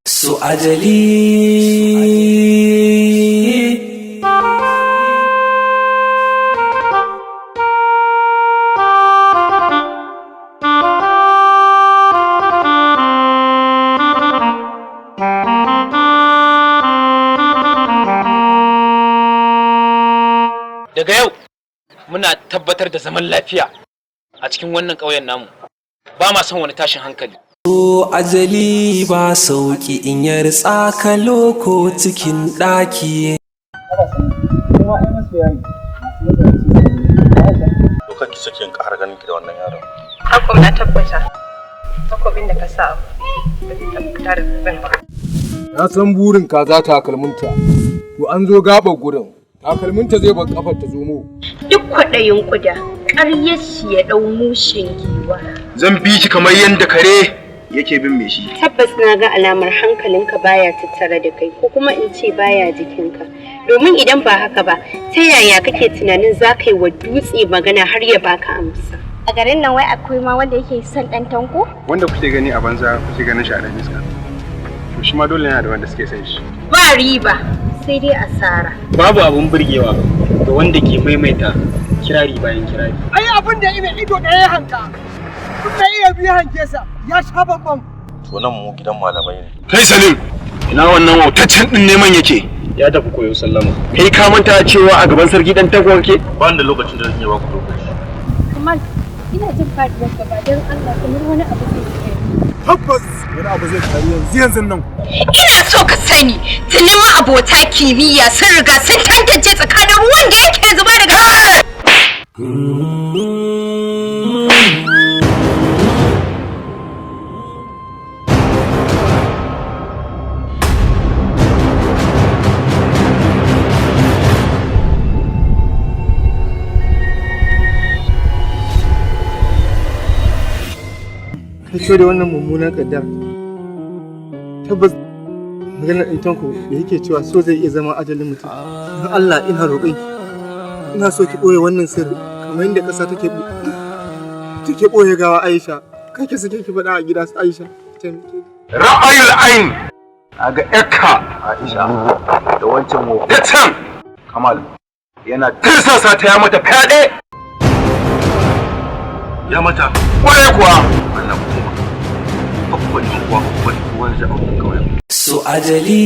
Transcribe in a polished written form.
So ajali daga yau muna tabbatar da zaman lafiya a cikin wannan ƙauyen namu, ba ma son wani tashin hankali. So ajali ba sauki in ya ritsa ka loko cikin ɗaki. Dokar ki sake in ƙara ganin ki da wannan yaron. Hakom na tabbata takobin da ka sa ba zai tabbata da zan ba. Na san burin kaza takalminta, to an zo gaɓar gurin. Takalminta zai bar kafar ta zomo. Duk kwaɗayin ƙuda ƙaryar shi ya ɗau mushin giwa. Zan bi ki kamar yadda kare yake bin me shi. Tabbas na ga alamar hankalinka baya tattare da kai ko kuma in ce baya jikinka. Domin idan ba haka ba, ta yaya kake tunanin za ka yi wa dutse magana har ya baka amsa? A garin nan wai akwai ma wanda yake son ɗan tanko? Wanda kuke gani a banza kuke ganin shi a ɗan iska. To shi ma dole yana da wanda suke son shi. Ba riba sai dai asara. Babu abun burgewa ga wanda ke maimaita kirari bayan kirari. Ai abin da ina ido ɗaya hanka. Kun na iya biya hanke sa ya sha bambam. To nan mu gidan malamai ne. Kai Salim, ina wannan wautaccen ɗin neman yake? Ya tafi koyo sallama. Kai ka manta cewa a gaban sarki dan tagwa ke? Ba da lokacin da zan yi ba ku lokaci. Kamal, ina jin faɗuwar gaba don Allah kamar wani abu zai kai. Tabbas wani abu zai faru yanzu nan. Ina so ka sani, tuni ma abota kimiyya sun riga sun tantance tsakanin ruwan da yake zuba daga Kai da wannan mummunan kaddara. Tabbas maganar ɗintanku da yake cewa so zai iya zama ajalin mutum. Don Allah ina roƙon ina so ki ɓoye wannan sirri kamar yadda ƙasa take ɓoye gawa Aisha. Kai ki sake ki faɗa a gida su Aisha. Ra'ayul ain. A ga ƴarka Aisha da wancan Yatan Kamal yana tirsasa ta ya mata fyaɗe. ya mata. Kwarai kuwa. Allah kuma babban uwa babban uwan da kawai. So ajali